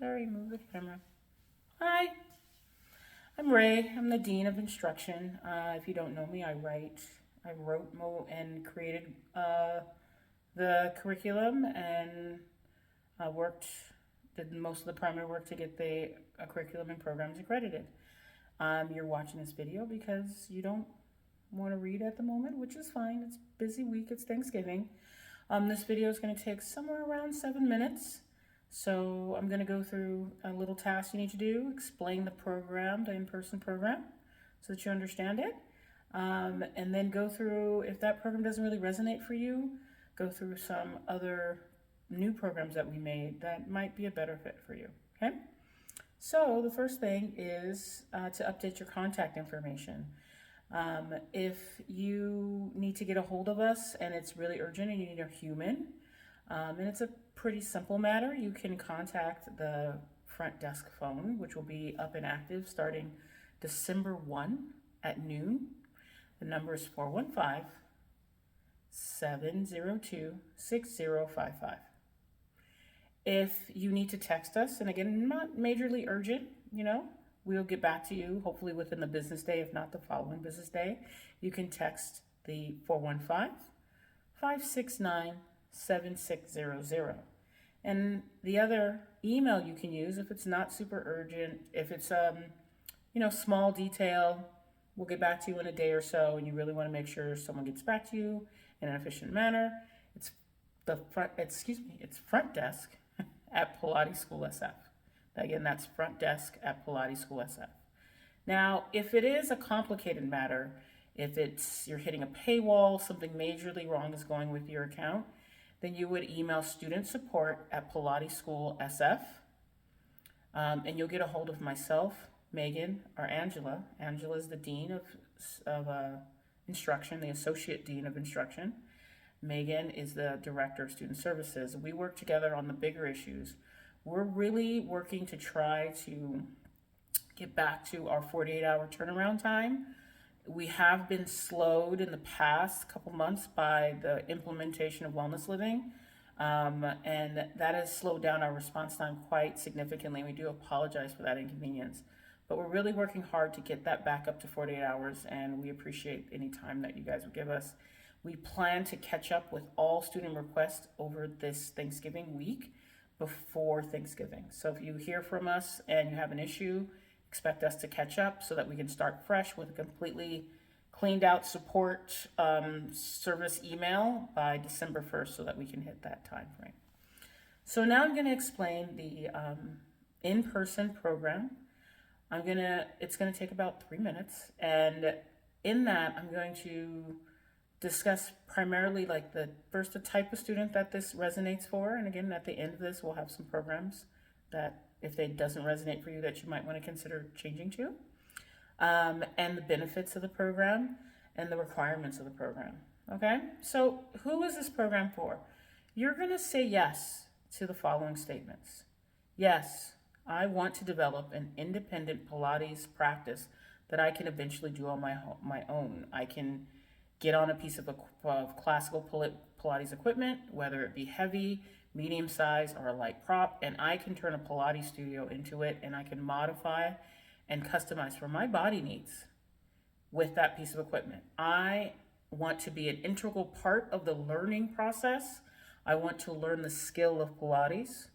Sorry, move the camera. Hi, I'm Ray. I'm the Dean of Instruction. If you don't know me, I wrote and created the curriculum and did most of the primary work to get the curriculum and programs accredited. You're watching this video because you don't want to read at the moment, which is fine. It's a busy week. It's Thanksgiving. This video is going to take somewhere around 7 minutes. So I'm going to go through a little task you need to do, explain the program, the in-person program, so that you understand it. And then go through, if that program doesn't really resonate for you, go through some other new programs that we made that might be a better fit for you, okay? So the first thing is to update your contact information. If you need to get a hold of us and it's really urgent and you need a human, and it's a pretty simple matter, you can contact the front desk phone, which will be up and active starting December 1 at noon. The number is 415-702-6055. If you need to text us, and again, not majorly urgent, we'll get back to you hopefully within the business day, if not the following business day. You can text the 415-569-7600. And the other email you can use, if it's not super urgent, if it's small detail, we'll get back to you in a day or so, and you really want to make sure someone gets back to you in an efficient manner. It's front desk at Pilates School SF. Again, that's front desk at Pilates School SF. Now, if it is a complicated matter, if you're hitting a paywall, something majorly wrong is going with your account, then you would email student support at Pilates School SF, and you'll get a hold of myself, Megan, or Angela. Angela is the Dean of Instruction, the Associate Dean of Instruction. Megan is the Director of Student Services. We work together on the bigger issues. We're really working to try to get back to our 48-hour turnaround time. We have been slowed in the past couple months by the implementation of wellness living, and that has slowed down our response time quite significantly. We do apologize for that inconvenience, but we're really working hard to get that back up to 48 hours, and we appreciate any time that you guys would give us. We plan to catch up with all student requests over this Thanksgiving week before Thanksgiving. So if you hear from us and you have an issue, expect us to catch up so that we can start fresh with a completely cleaned out support service email by December 1st so that we can hit that time frame. So now I'm going to explain the in-person program. It's going to take about 3 minutes, and in that I'm going to discuss primarily the type of student that this resonates for, and again at the end of this we'll have some programs that if it doesn't resonate for you that you might want to consider changing to, and the benefits of the program and the requirements of the program. Okay, so who is this program for? You're going to say yes to the following statements. Yes, I want to develop an independent Pilates practice that I can eventually do on my own. I can get on a piece of classical Pilates equipment, whether it be heavy, medium size, or a light prop, and I can turn a Pilates studio into it, and I can modify and customize for my body needs with that piece of equipment. I want to be an integral part of the learning process. I want to learn the skill of Pilates.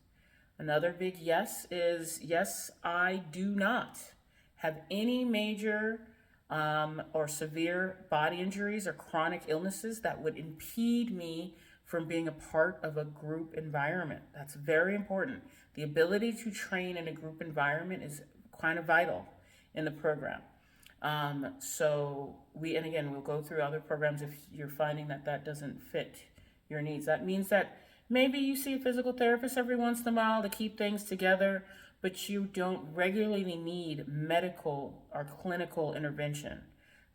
Another big yes is, yes, I do not have any major or severe body injuries or chronic illnesses that would impede me from being a part of a group environment. That's very important. The ability to train in a group environment is kind of vital in the program. We'll go through other programs if you're finding that doesn't fit your needs. That means that maybe you see a physical therapist every once in a while to keep things together, but you don't regularly need medical or clinical intervention.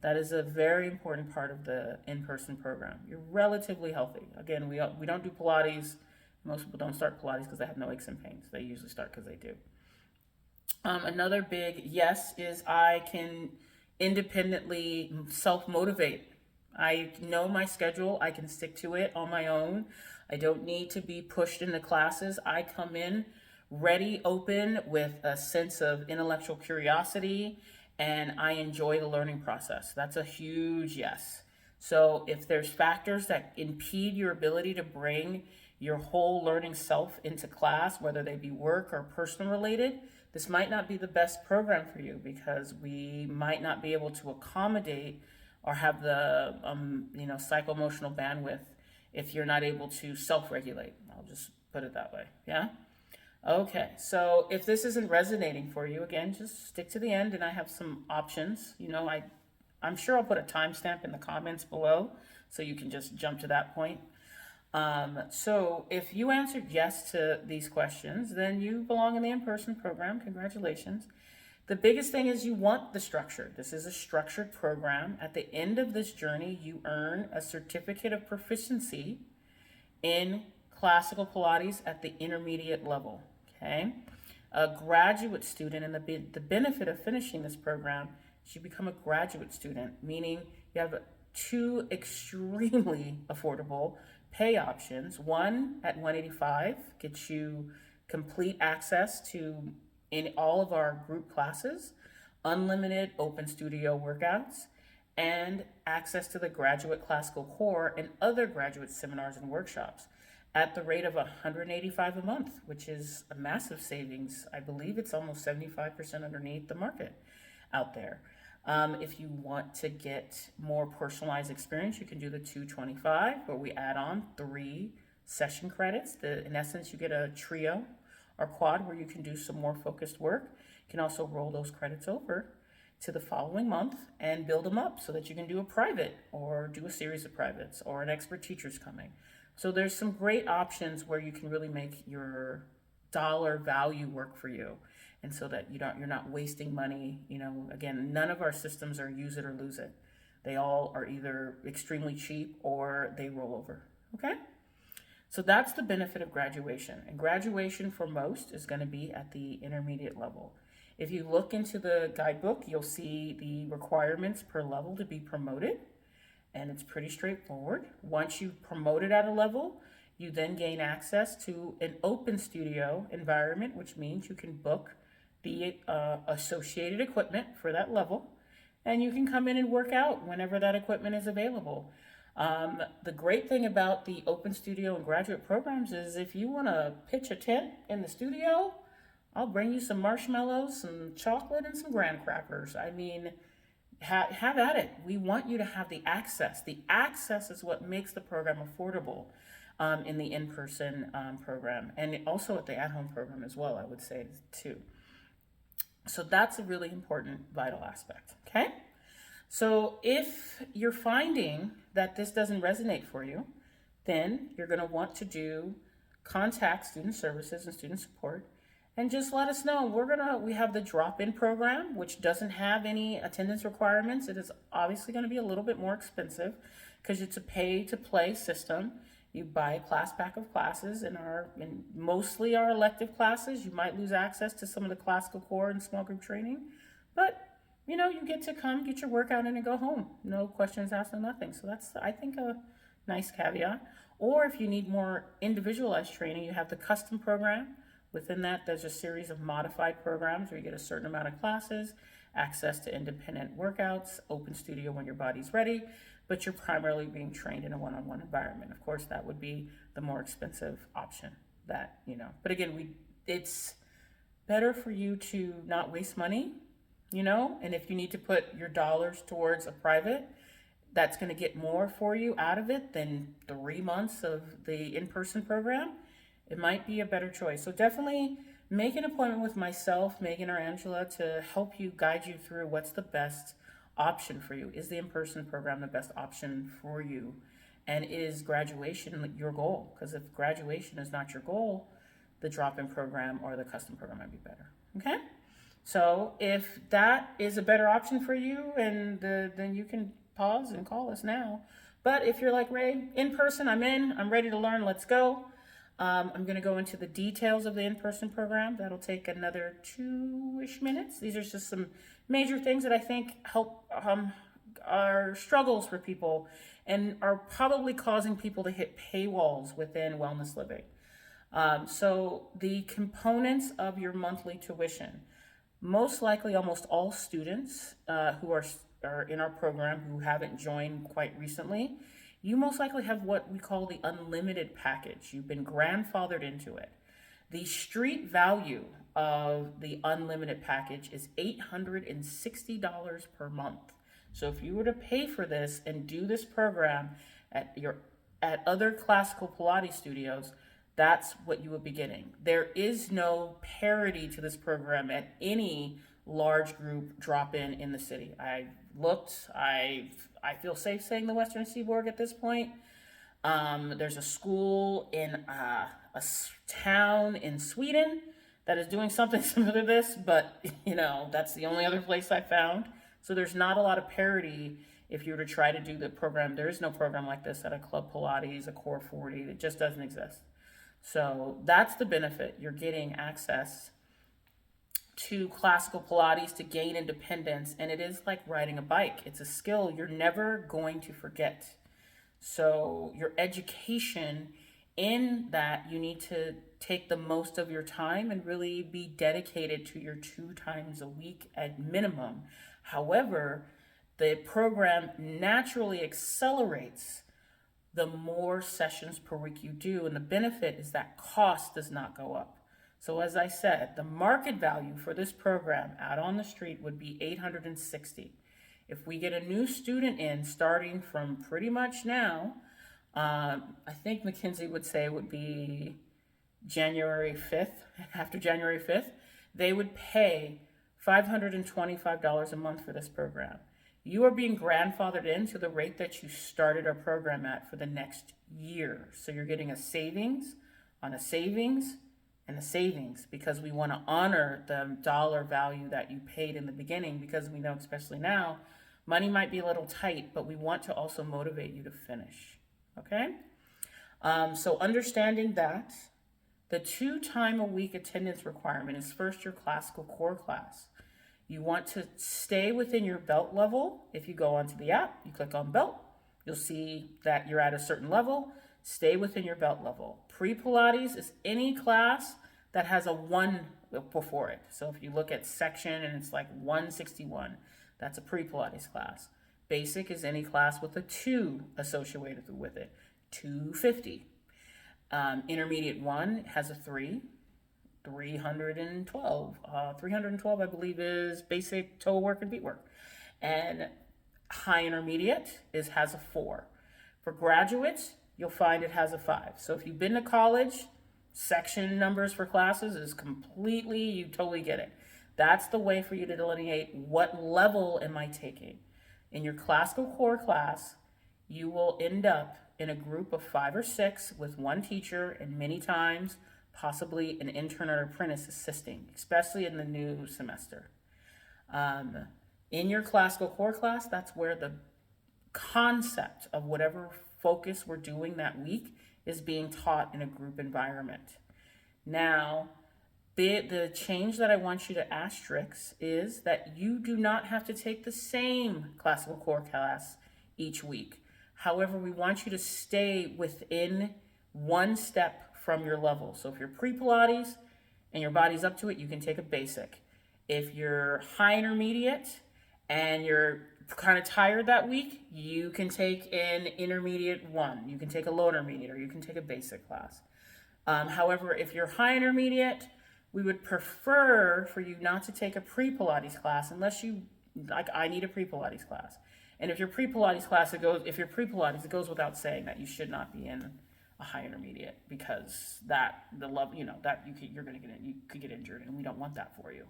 That is a very important part of the in-person program. You're relatively healthy. Again, we don't do Pilates. Most people don't start Pilates because they have no aches and pains. They usually start because they do. Another big yes is I can independently self-motivate. I know my schedule. I can stick to it on my own. I don't need to be pushed into classes. I come in ready, open, with a sense of intellectual curiosity, and I enjoy the learning process. That's a huge yes. So if there's factors that impede your ability to bring your whole learning self into class, whether they be work or personal related, this might not be the best program for you, because we might not be able to accommodate or have the psycho-emotional bandwidth if you're not able to self-regulate. I'll just put it that way. Yeah. Okay, so if this isn't resonating for you, again, just stick to the end, and I have some options. I'm sure I'll put a timestamp in the comments below so you can just jump to that point. So if you answered yes to these questions, then you belong in the in-person program. Congratulations. The biggest thing is you want the structure. This is a structured program. At the end of this journey, you earn a certificate of proficiency in classical Pilates at the intermediate level. Okay, a graduate student, and the benefit of finishing this program is you become a graduate student, meaning you have two extremely affordable pay options. One at $185 gets you complete access to in all of our group classes, unlimited open studio workouts, and access to the graduate classical core and other graduate seminars and workshops at the rate of $185 a month, which is a massive savings. I believe it's almost 75% underneath the market out there. If you want to get more personalized experience, you can do the $225, where we add on 3 session credits. In essence, you get a trio or quad where you can do some more focused work. You can also roll those credits over to the following month and build them up so that you can do a private or do a series of privates or an expert teacher's coming. So there's some great options where you can really make your dollar value work for you, and so that you're not wasting money. Again, none of our systems are use it or lose it. They all are either extremely cheap or they roll over. Okay? So that's the benefit of graduation. And graduation for most is going to be at the intermediate level. If you look into the guidebook, you'll see the requirements per level to be promoted. And it's pretty straightforward. Once you've promoted at a level, you then gain access to an open studio environment, which means you can book the associated equipment for that level, and you can come in and work out whenever that equipment is available. The great thing about the open studio and graduate programs is if you want to pitch a tent in the studio, I'll bring you some marshmallows, some chocolate, and some graham crackers. I mean, have at it. We want you to have the access. The access is what makes the program affordable in the in-person program, and also at the at-home program as well, I would say, too. So that's a really important, vital aspect, okay? So if you're finding that this doesn't resonate for you, then you're going to want to contact student services and student support and just let us know. We have the drop-in program, which doesn't have any attendance requirements. It is obviously going to be a little bit more expensive because it's a pay-to-play system. You buy a class pack of classes in mostly our elective classes. You might lose access to some of the classical core and small group training, but you get to come, get your workout in, and go home. No questions asked, no nothing. So that's, I think, a nice caveat. Or if you need more individualized training, you have the custom program. Within that, there's a series of modified programs where you get a certain amount of classes, access to independent workouts, open studio when your body's ready, but you're primarily being trained in a one-on-one environment. Of course, that would be the more expensive option. But again, it's better for you to not waste money, and if you need to put your dollars towards a private, that's going to get more for you out of it than 3 months of the in-person program. It might be a better choice. So definitely make an appointment with myself, Megan, or Angela to help you, guide you through what's the best option for you. Is the in-person program the best option for you? And is graduation your goal? Because if graduation is not your goal, the drop-in program or the custom program might be better. Okay? So if that is a better option for you, then you can pause and call us now. But if you're like, Ray, in person, I'm ready to learn, let's go. I'm going to go into the details of the in-person program. That'll take another 2-ish minutes. These are just some major things that I think help are struggles for people and are probably causing people to hit paywalls within wellness living. So the components of your monthly tuition, most likely almost all students who are in our program who haven't joined quite recently, you most likely have what we call the unlimited package. You've been grandfathered into it. The street value of the unlimited package is $860 per month. So if you were to pay for this and do this program at other classical Pilates studios, that's what you would be getting. There is no parity to this program at any large group drop-in in the city. I looked, I feel safe saying the Western Seaboard at this point. There's a school in a town in Sweden that is doing something similar to this, but that's the only other place I found. So there's not a lot of parity if you were to try to do the program. There is no program like this at a Club Pilates, a Core 40. It just doesn't exist. So that's the benefit. You're getting access to classical Pilates to gain independence, and it is like riding a bike. It's a skill you're never going to forget. So your education in that, you need to take the most of your time and really be dedicated to your 2 times a week at minimum. However, the program naturally accelerates the more sessions per week you do, and the benefit is that cost does not go up. So as I said, the market value for this program out on the street would be $860. If we get a new student in starting from pretty much now, I think McKinsey would say it would be January 5th, after January 5th, they would pay $525 a month for this program. You are being grandfathered into the rate that you started our program at for the next year. So you're getting a savings on a savings and a savings, because we want to honor the dollar value that you paid in the beginning, because we know, especially now, money might be a little tight, but we want to also motivate you to finish. Okay? So understanding that, the 2 time a week attendance requirement is first your classical core class. You want to stay within your belt level. If you go onto the app, you click on belt, you'll see that you're at a certain level. Stay within your belt level. Pre-Pilates is any class that has a 1 before it. So if you look at section and it's like 161, that's a pre-Pilates class. Basic is any class with a 2 associated with it, 250. Intermediate 1 has a 3. 312. 312, I believe, is basic toe work and beat work. And high intermediate has a 4. For graduates, you'll find it has a 5. So if you've been to college, section numbers for classes is completely, you totally get it. That's the way for you to delineate what level am I taking. In your classical core class, you will end up in a group of 5 or 6 with 1 teacher, and many times possibly an intern or apprentice assisting, especially in the new semester. In your classical core class, that's where the concept of whatever focus we're doing that week is being taught in a group environment. Now, the change that I want you to asterisk is that you do not have to take the same classical core class each week. However, we want you to stay within 1 step from your level. So if you're pre-Pilates and your body's up to it, you can take a basic. If you're high intermediate and you're kind of tired that week, you can take an intermediate 1. You can take a low intermediate, or you can take a basic class. However, if you're high intermediate, we would prefer for you not to take a pre-Pilates class unless you, like I need a pre-Pilates class. And if your pre-Pilates class, it goes without saying that you should not be in a high intermediate, because that the level, that you're going to you could get injured, and we don't want that for you.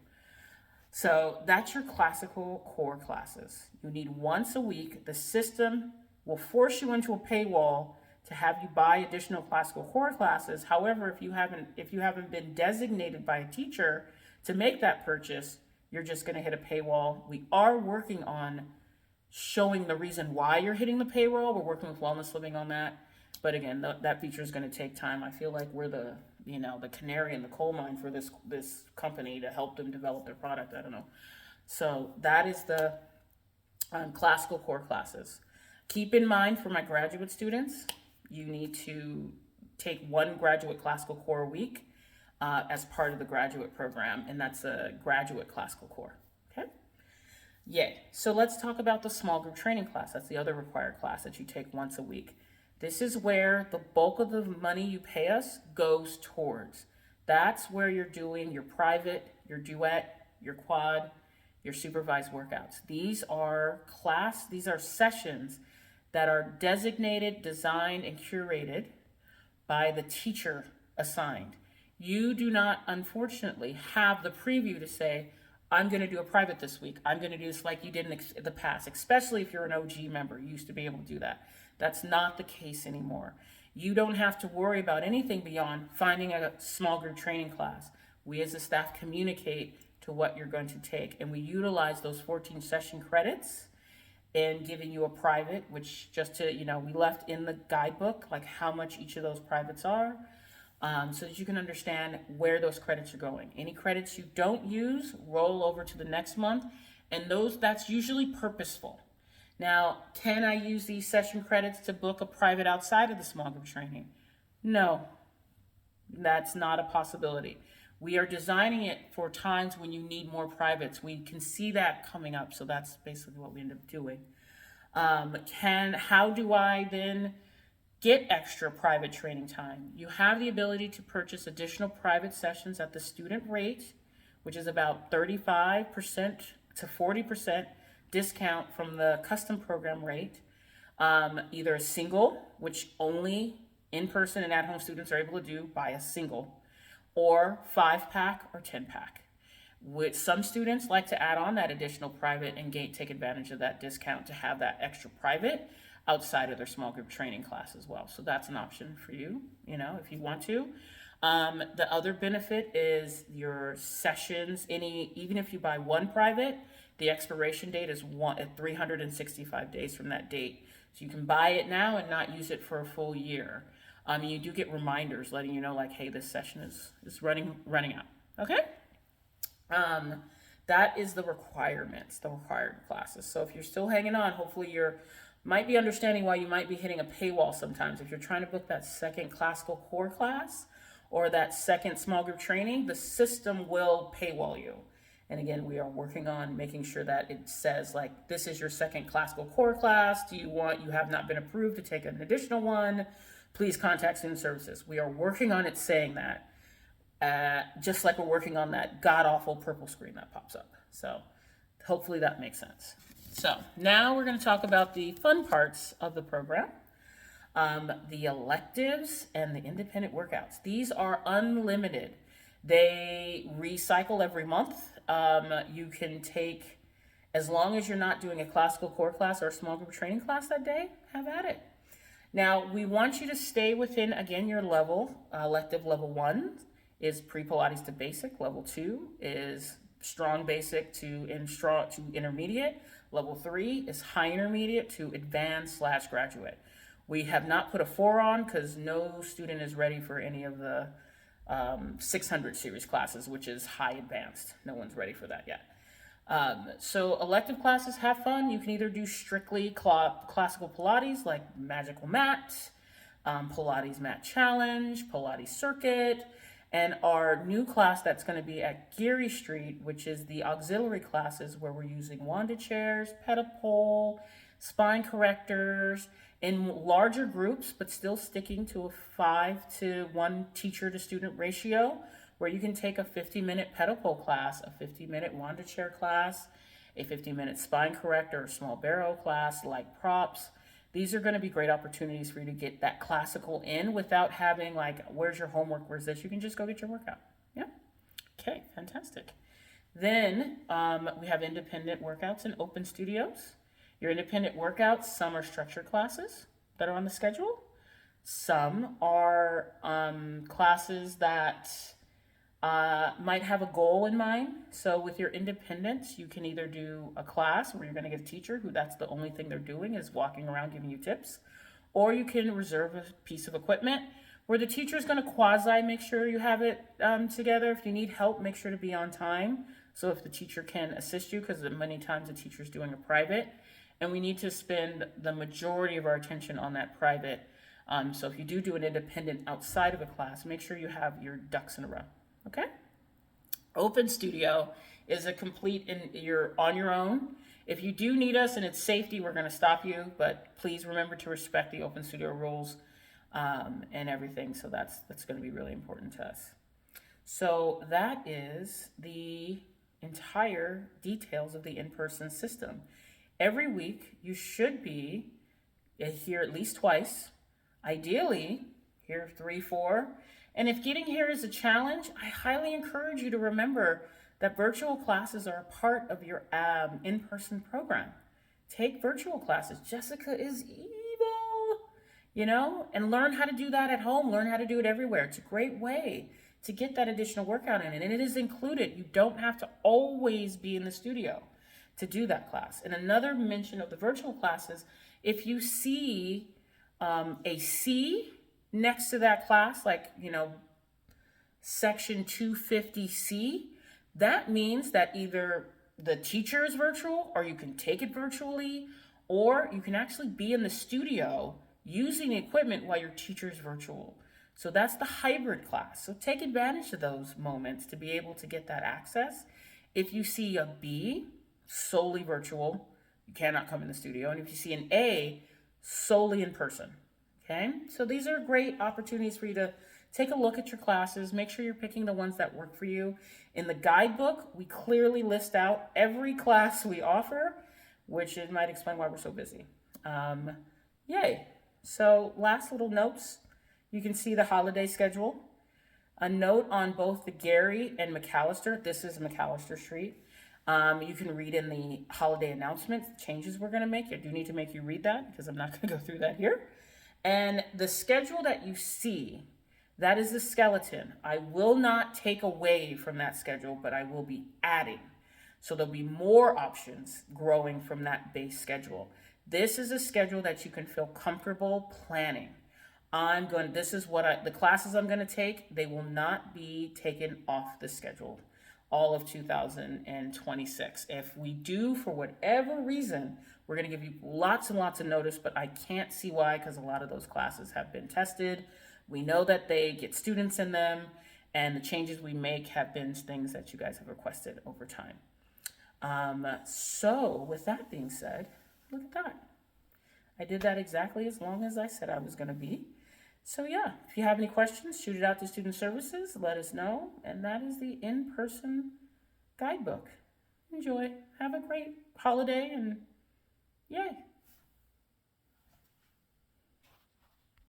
So that's your classical core classes. You need once a week. The system will force you into a paywall to have you buy additional classical core classes. However, if you haven't been designated by a teacher to make that purchase, you're just going to hit a paywall. We are working on showing the reason why you're hitting the paywall. We're working with Wellness Living on that. But again, that feature is going to take time. I feel like we're the canary in the coal mine for this company to help them develop their product. I don't know. So that is the classical core classes. Keep in mind, for my graduate students, you need to take one graduate classical core a week as part of the graduate program, and that's a graduate classical core. Okay? Yay. So let's talk about the small group training class. That's the other required class that you take once a week. This is where the bulk of the money you pay us goes towards. That's where you're doing your private, your duet, your quad, your supervised workouts. These are sessions that are designated, designed, and curated by the teacher assigned. You do not, unfortunately, have the preview to say, I'm going to do a private this week. I'm going to do this like you did in the past, especially if you're an OG member. You used to be able to do that. That's not the case anymore. You don't have to worry about anything beyond finding a small group training class. We as a staff communicate to what you're going to take, and we utilize those 14 session credits in giving you a private, which just to, we left in the guidebook, like how much each of those privates are, so that you can understand where those credits are going. Any credits you don't use, roll over to the next month, and that's usually purposeful. Now, can I use these session credits to book a private outside of the small group training? No, that's not a possibility. We are designing it for times when you need more privates. We can see that coming up, so that's basically what we end up doing. How do I then get extra private training time? You have the ability to purchase additional private sessions at the student rate, which is about 35% to 40% discount from the custom program rate. Either a single, which only in-person and at-home students are able to do, buy a single, or 5-pack or 10-pack. Which some students like to add on that additional private and take advantage of that discount to have that extra private outside of their small group training class as well. So that's an option for you, if you want to. The other benefit is your sessions, even if you buy one private, the expiration date is 365 days from that date. So you can buy it now and not use it for a full year. You do get reminders letting you know, like, hey, this session is running out. Okay? That is the requirements, the required classes. So if you're still hanging on, hopefully you might be understanding why you might be hitting a paywall sometimes. If you're trying to book that second classical core class or that second small group training, the system will paywall you. And again, we are working on making sure that it says, like, this is your second classical core class. You have not been approved to take an additional one. Please contact Student Services. We are working on it saying that, just like we're working on that god-awful purple screen that pops up. So hopefully that makes sense. So now we're going to talk about the fun parts of the program, the electives and the independent workouts. These are unlimited. They recycle every month. You can take, as long as you're not doing a classical core class or a small group training class that day, have at it. Now, we want you to stay within, again, your level. Elective level 1 is pre-Pilates to basic. Level 2 is strong basic to intermediate. Level 3 is high intermediate to advanced/graduate. We have not put a 4 on because no student is ready for any of the 600 series classes, which is high advanced. No one's ready for that yet. So elective classes, have fun. You can either do strictly classical Pilates like Magical Mat, Pilates Mat Challenge, Pilates Circuit, and our new class that's going to be at Geary Street, which is the auxiliary classes where we're using Wanda chairs, pedipole, spine correctors, in larger groups, but still sticking to a 5-to-1 teacher to student ratio, where you can take a 50-minute pedipole class, a 50-minute Wanda chair class, a 50-minute spine corrector or small barrel class, like props. These are going to be great opportunities for you to get that classical in without having, like, where's your homework, where's this? You can just go get your workout. Yeah? Okay, fantastic. Then we have independent workouts and open studios. Your independent workouts, some are structured classes that are on the schedule. Some are classes that might have a goal in mind. So with your independence, you can either do a class where you're going to get a teacher who that's the only thing they're doing is walking around giving you tips, or you can reserve a piece of equipment where the teacher is going to quasi make sure you have it together. If you need help, make sure to be on time. So if the teacher can assist you, because many times the teacher's doing a private, and we need to spend the majority of our attention on that private. So if you do an independent outside of a class, make sure you have your ducks in a row. Okay? Open Studio is a complete, you're on your own. If you do need us and it's safety, we're going to stop you, but please remember to respect the Open Studio rules and everything. So that's going to be really important to us. So that is the entire details of the in-person system. Every week, you should be here at least twice. Ideally, here 3, 4. And if getting here is a challenge, I highly encourage you to remember that virtual classes are a part of your in-person program. Take virtual classes. Jessica is evil, and learn how to do that at home. Learn how to do it everywhere. It's a great way to get that additional workout in. And it is included. You don't have to always be in the studio to do that class. And another mention of the virtual classes, if you see a C next to that class, like, section 250C, that means that either the teacher is virtual, or you can take it virtually, or you can actually be in the studio using the equipment while your teacher is virtual. So that's the hybrid class. So take advantage of those moments to be able to get that access. If you see a B, solely virtual, you cannot come in the studio. And if you see an A, solely in person. Okay? So these are great opportunities for you to take a look at your classes. Make sure you're picking the ones that work for you. In the guidebook, we clearly list out every class we offer, which it might explain why we're so busy. Yay. So last little notes. You can see the holiday schedule. A note on both the Gary and McAllister. This is McAllister Street. You can read in the holiday announcements the changes we're going to make. I do need to make you read that because I'm not going to go through that here. And the schedule that you see, that is the skeleton. I will not take away from that schedule, but I will be adding. So there'll be more options growing from that base schedule. This is a schedule that you can feel comfortable planning. This is what the classes I'm going to take, they will not be taken off the schedule all of 2026. If we do, for whatever reason, we're going to give you lots and lots of notice, but I can't see why, because a lot of those classes have been tested. We know that they get students in them, and the changes we make have been things that you guys have requested over time. So with that being said, look at that. I did that exactly as long as I said I was going to be. So yeah, if you have any questions, shoot it out to Student Services, let us know. And that is the in-person guidebook. Enjoy. Have a great holiday, and yay.